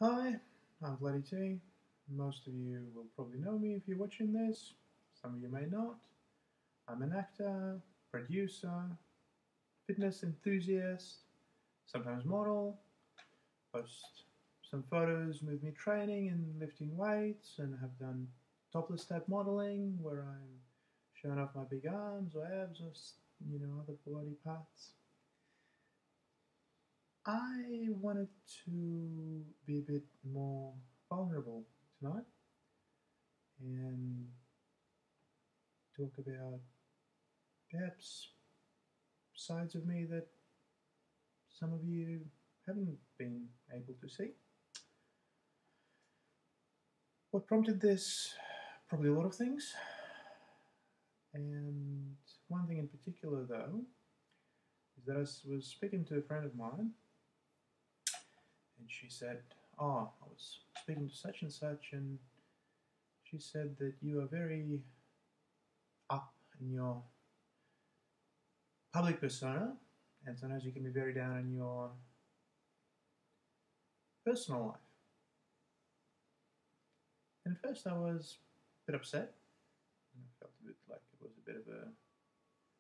Hi, I'm Vlogy T. Most of you will probably know me if you're watching this. Some of you may not. I'm an actor, producer, fitness enthusiast, sometimes model, post some photos with me training and lifting weights, and have done topless type modeling where I'm showing off my big arms or abs or other body parts. I wanted to be a bit more vulnerable tonight and talk about perhaps sides of me that some of you haven't been able to see. What prompted this? Probably a lot of things. And one thing in particular, though, is that I was speaking to a friend of mine, and she said, "Oh, I was speaking to such and such, and she said that you are very up in your public persona, and sometimes you can be very down in your personal life." And at first I was a bit upset. I felt a bit like it was a bit of an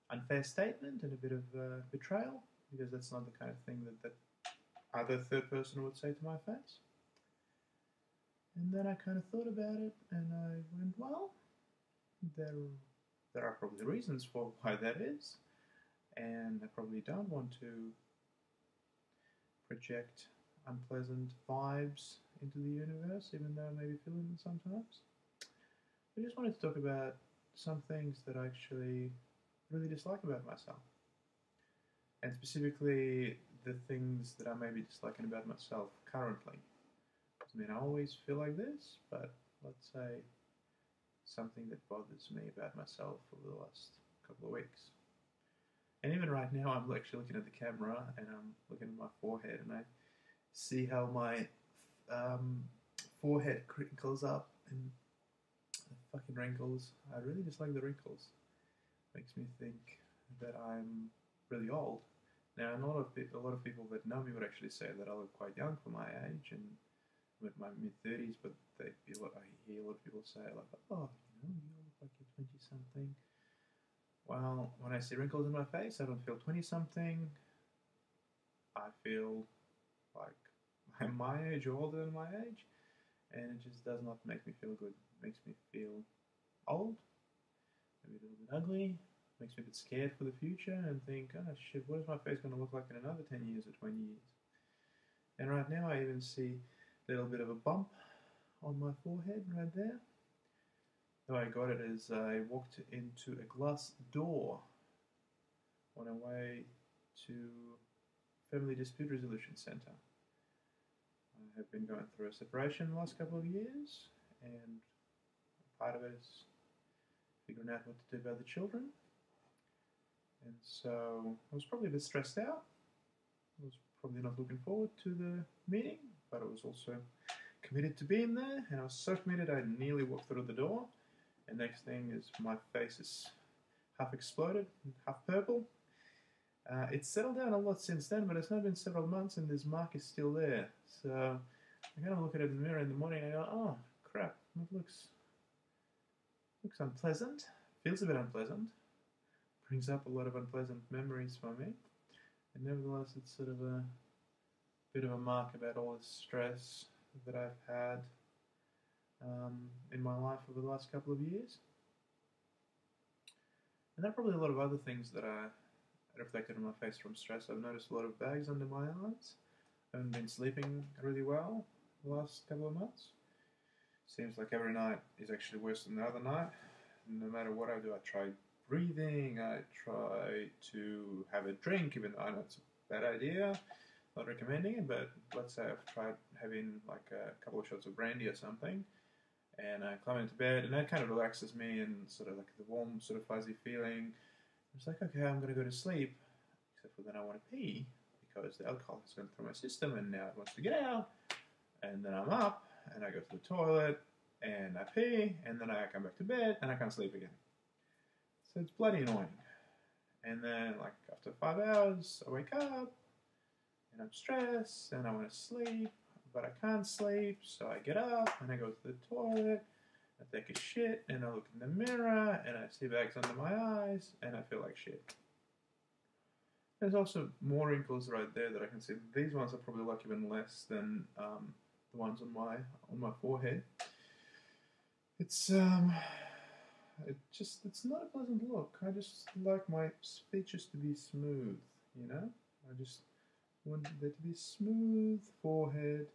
unfair statement and a bit of betrayal, because that's not the kind of thing that other third person would say to my face. And then I kind of thought about it, and I went, well, there, there are probably reasons for why that is, and I probably don't want to project unpleasant vibes into the universe, even though I may be feeling them sometimes. I just wanted to talk about some things that I actually really dislike about myself, and specifically the things that I may be disliking about myself currently. I mean, I always feel like this, but let's say something that bothers me about myself over the last couple of weeks. And even right now, I'm actually looking at the camera and I'm looking at my forehead, and I see how my um, forehead crinkles up and the fucking wrinkles. I really dislike the wrinkles. Makes me think that I'm really old. Now, a lot of people that know me would actually say that I look quite young for my age, and I'm at my mid-30s. But I hear a lot of people say like, "Oh, you look like you're 20-something." Well, when I see wrinkles in my face, I don't feel 20-something. I feel like I'm my age or older than my age, and it just does not make me feel good. It makes me feel old, maybe a little bit ugly. Makes me a bit scared for the future and think, oh shit, what is my face going to look like in another 10 years or 20 years? And right now I even see a little bit of a bump on my forehead right there. The way I got it is I walked into a glass door on a way to Family Dispute Resolution Centre. I have been going through a separation the last couple of years, and part of it is figuring out what to do about the children. And so I was probably a bit stressed out. I was probably not looking forward to the meeting, but I was also committed to being there, and I was so committed I nearly walked through the door, and next thing is my face is half exploded, half purple. It's settled down a lot since then, but it's now been several months and this mark is still there. So I kind of look at it in the mirror in the morning and I go, oh crap, it looks unpleasant, feels a bit unpleasant, brings up a lot of unpleasant memories for me. And nevertheless, it's sort of a bit of a mark about all the stress that I've had in my life over the last couple of years. And there are probably a lot of other things that are reflected on my face from stress. I've noticed a lot of bags under my eyes. I haven't been sleeping really well the last couple of months. Seems like every night is actually worse than the other night. No matter what I do, I try breathing, I try to have a drink, even though I know it's a bad idea. Not recommending it, but let's say I've tried having like a couple of shots of brandy or something, and I climb into bed, and that kind of relaxes me, and sort of like the warm, sort of fuzzy feeling. It's like, okay, I'm going to go to sleep, except for then I want to pee, because the alcohol has gone through my system, and now it wants to get out, and then I'm up, and I go to the toilet, and I pee, and then I come back to bed, and I can't sleep again. So it's bloody annoying. And then, like, after 5 hours, I wake up, and I'm stressed, and I want to sleep, but I can't sleep, so I get up and I go to the toilet, I take a shit, and I look in the mirror, and I see bags under my eyes, and I feel like shit. There's also more wrinkles right there that I can see. These ones are probably like even less than the ones on my forehead. It's it's not a pleasant look. I just like my features to be smooth, you know? I just want there to be smooth forehead,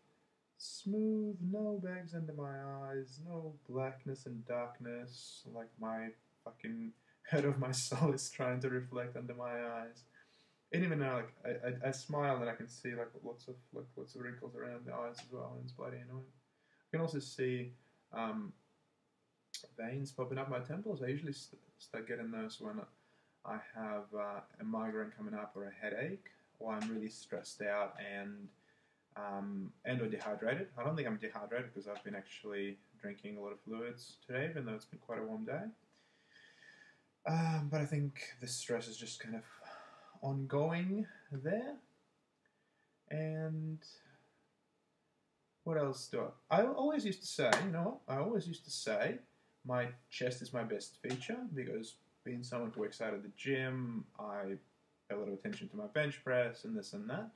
smooth, no bags under my eyes, no blackness and darkness like my fucking head of my soul is trying to reflect under my eyes. And even now, like I smile and I can see like lots of wrinkles around the eyes as well, and it's bloody annoying. I can also see veins popping up my temples. I usually start getting those when I have a migraine coming up or a headache, or I'm really stressed out and or dehydrated. I don't think I'm dehydrated because I've been actually drinking a lot of fluids today, even though it's been quite a warm day. But I think the stress is just kind of ongoing there. And what else do I always used to say, you know what? I always used to say my chest is my best feature because being someone who works out at the gym, I pay a lot of attention to my bench press and this and that.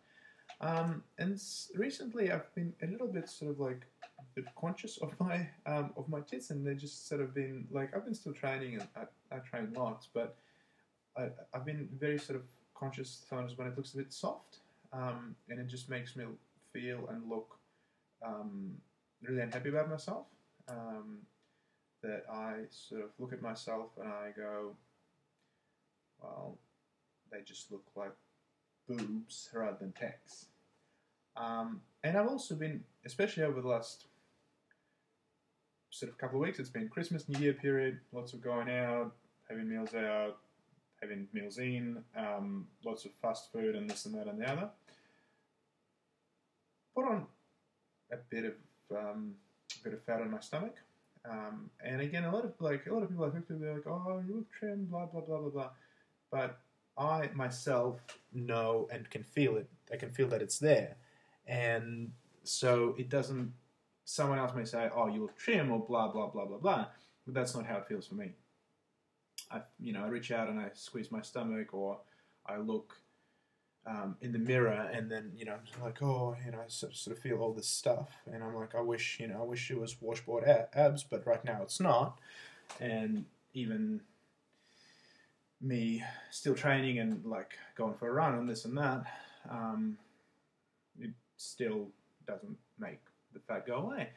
And recently I've been a little bit sort of like a bit conscious of my tits, and they've just sort of been like, I've been still training and I train lots, but I've been very sort of conscious sometimes when it looks a bit soft, and it just makes me feel and look really unhappy about myself. That I sort of look at myself and I go, well, they just look like boobs rather than pecs. And I've also been, especially over the last sort of couple of weeks, it's been Christmas, New Year period, lots of going out, having meals out, having meals in, lots of fast food and this and that and the other. Put on a bit of fat on my stomach. And again, a lot of people I think they're like, oh, you look trim, blah blah blah blah blah. But I myself know and can feel it. I can feel that it's there, and so it doesn't. Someone else may say, oh, you look trim or blah blah blah blah blah, but that's not how it feels for me. I reach out and I squeeze my stomach, or I look in the mirror, and then I'm like, oh, I sort of feel all this stuff, and I'm like, I wish it was washboard abs, but right now it's not, and even me still training and like going for a run and this and that, it still doesn't make the fat go away,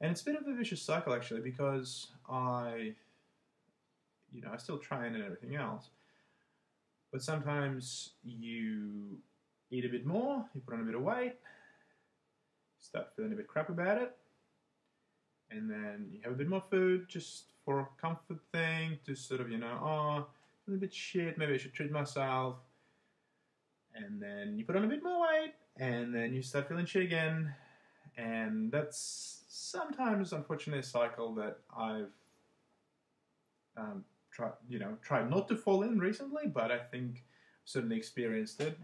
and it's a bit of a vicious cycle actually, because I still train and everything else. But sometimes you eat a bit more, you put on a bit of weight, start feeling a bit crap about it, and then you have a bit more food just for a comfort thing, to sort of, oh, I'm a bit shit, maybe I should treat myself. And then you put on a bit more weight, and then you start feeling shit again. And that's sometimes, unfortunately, a cycle that I've tried not to fall in recently, but I think I've certainly experienced it.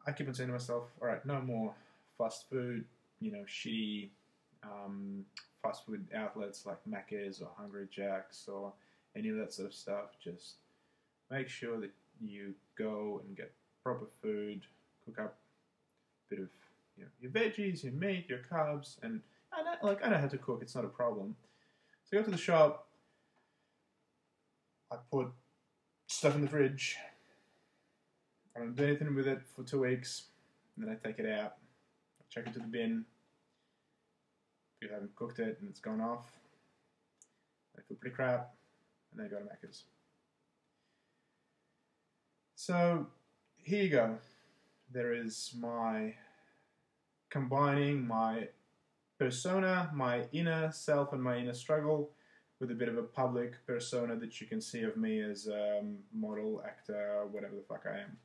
I keep on saying to myself, all right, no more fast food, shitty fast food outlets like Macca's or Hungry Jack's or any of that sort of stuff. Just make sure that you go and get proper food, cook up a bit of your veggies, your meat, your carbs, and I know how to cook. It's not a problem. So I go to the shop. I put stuff in the fridge. I don't do anything with it for 2 weeks, and then I take it out. I chuck it to the bin. If I haven't cooked it and it's gone off, I feel pretty crap, and then I go to Macca's. So here you go. There is my combining my persona, my inner self, and my inner struggle, with a bit of a public persona that you can see of me as a model, actor, whatever the fuck I am.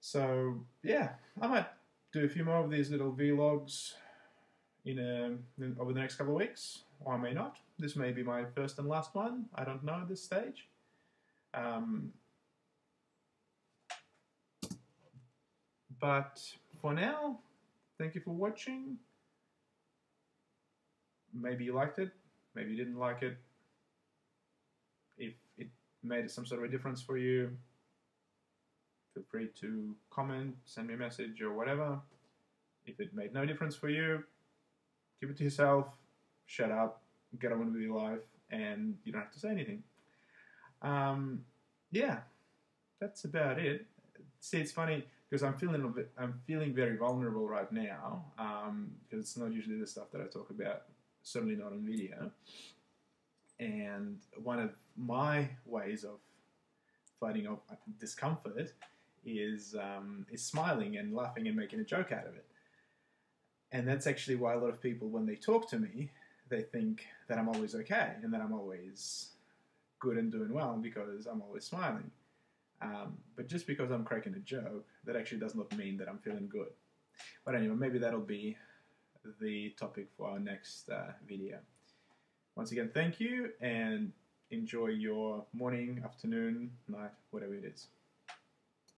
So yeah, I might do a few more of these little vlogs over the next couple of weeks, or I may not. This may be my first and last one. I don't know at this stage. But for now, Thank you for watching. Maybe you liked it, maybe you didn't like it. If it made some sort of a difference for you, feel free to comment, send me a message or whatever. If it made no difference for you, keep it to yourself, shut up, get on with your life, and you don't have to say anything. Yeah, that's about it. See, it's funny because I'm feeling very vulnerable right now, because it's not usually the stuff that I talk about, certainly not on video. And one of my ways of fighting off discomfort is smiling and laughing and making a joke out of it. And that's actually why a lot of people, when they talk to me, they think that I'm always okay and that I'm always good and doing well because I'm always smiling. But just because I'm cracking a joke, that actually does not mean that I'm feeling good. But anyway, maybe that'll be the topic for our next video. Once again, thank you, and enjoy your morning, afternoon, night, whatever it is.